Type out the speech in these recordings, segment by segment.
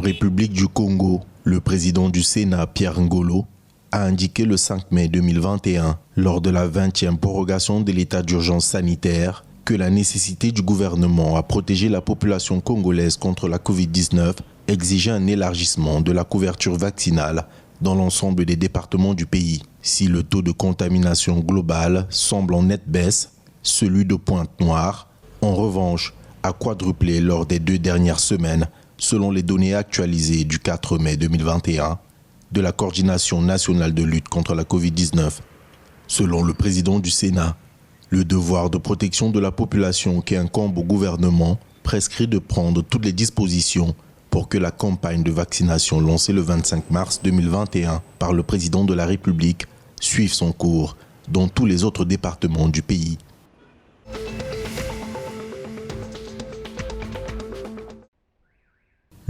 En République du Congo, le président du Sénat, Pierre Ngolo, a indiqué le 5 mai 2021, lors de la 20e prorogation de l'état d'urgence sanitaire, que la nécessité du gouvernement à protéger la population congolaise contre la Covid-19 exigeait un élargissement de la couverture vaccinale dans l'ensemble des départements du pays. Si le taux de contamination global semble en nette baisse, celui de Pointe-Noire, en revanche, a quadruplé lors des 2 dernières semaines, selon les données actualisées du 4 mai 2021 de la Coordination nationale de lutte contre la Covid-19. Selon le président du Sénat, le devoir de protection de la population qui incombe au gouvernement prescrit de prendre toutes les dispositions pour que la campagne de vaccination lancée le 25 mars 2021 par le président de la République suive son cours dans tous les autres départements du pays.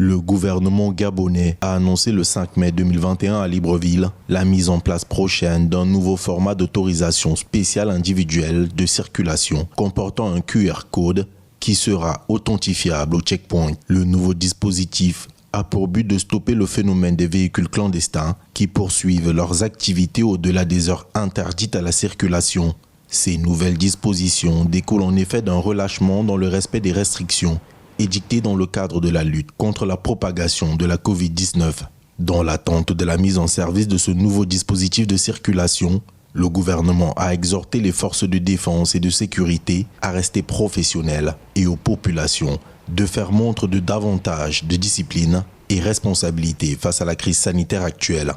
Le gouvernement gabonais a annoncé le 5 mai 2021 à Libreville la mise en place prochaine d'un nouveau format d'autorisation spéciale individuelle de circulation comportant un QR code qui sera authentifiable au checkpoint. Le nouveau dispositif a pour but de stopper le phénomène des véhicules clandestins qui poursuivent leurs activités au-delà des heures interdites à la circulation. Ces nouvelles dispositions découlent en effet d'un relâchement dans le respect des restrictions édictées dans le cadre de la lutte contre la propagation de la Covid-19. Dans l'attente de la mise en service de ce nouveau dispositif de circulation, le gouvernement a exhorté les forces de défense et de sécurité à rester professionnelles et aux populations de faire montre de davantage de discipline et responsabilité face à la crise sanitaire actuelle.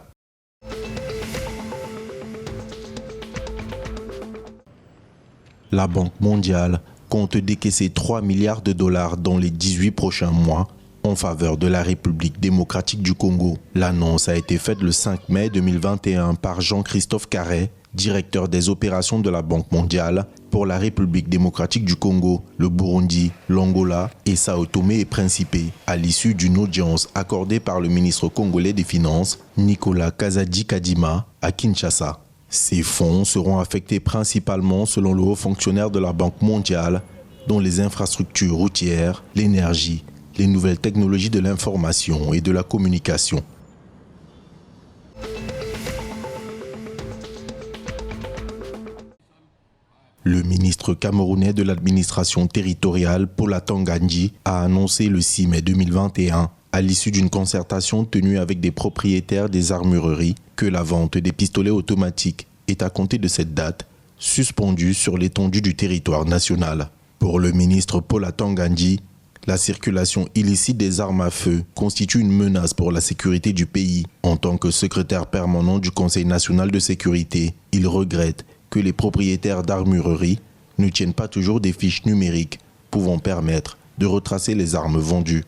La Banque mondiale compte décaisser 3 milliards de dollars dans les 18 prochains mois en faveur de la République démocratique du Congo. L'annonce a été faite le 5 mai 2021 par Jean-Christophe Carré, directeur des opérations de la Banque mondiale pour la République démocratique du Congo, le Burundi, l'Angola et Sao Tomé et Principe, à l'issue d'une audience accordée par le ministre congolais des Finances, Nicolas Kazadi-Kadima, à Kinshasa. Ces fonds seront affectés principalement, selon le haut fonctionnaire de la Banque mondiale, dans les infrastructures routières, l'énergie, les nouvelles technologies de l'information et de la communication. Le ministre camerounais de l'administration territoriale, Paula Tangandji, a annoncé le 6 mai 2021, à l'issue d'une concertation tenue avec des propriétaires des armureries, que la vente des pistolets automatiques est à compter de cette date suspendue sur l'étendue du territoire national. Pour le ministre Paula Tangandji, la circulation illicite des armes à feu constitue une menace pour la sécurité du pays. En tant que secrétaire permanent du Conseil national de sécurité, il regrette que les propriétaires d'armureries ne tiennent pas toujours des fiches numériques pouvant permettre de retracer les armes vendues.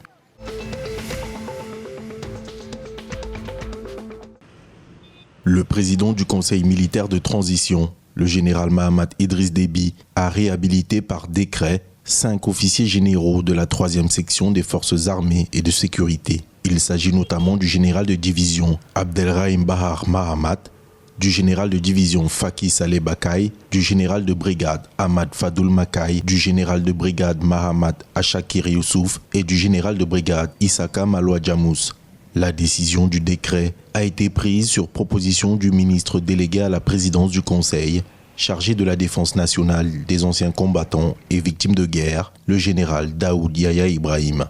Le président du Conseil militaire de transition, le général Mahamat Idriss Déby, a réhabilité par décret 5 officiers généraux de la 3e section des forces armées et de sécurité. Il s'agit notamment du général de division Abdelrahim Bahar Mahamat, du général de division Faki Saleh Bakay, du général de brigade Ahmad Fadoul Makay, du général de brigade Mahamat Achakir Youssouf et du général de brigade Issaka Maloua Djamous. La décision du décret a été prise sur proposition du ministre délégué à la présidence du Conseil, chargé de la défense nationale des anciens combattants et victimes de guerre, le général Daoud Yahya Ibrahim.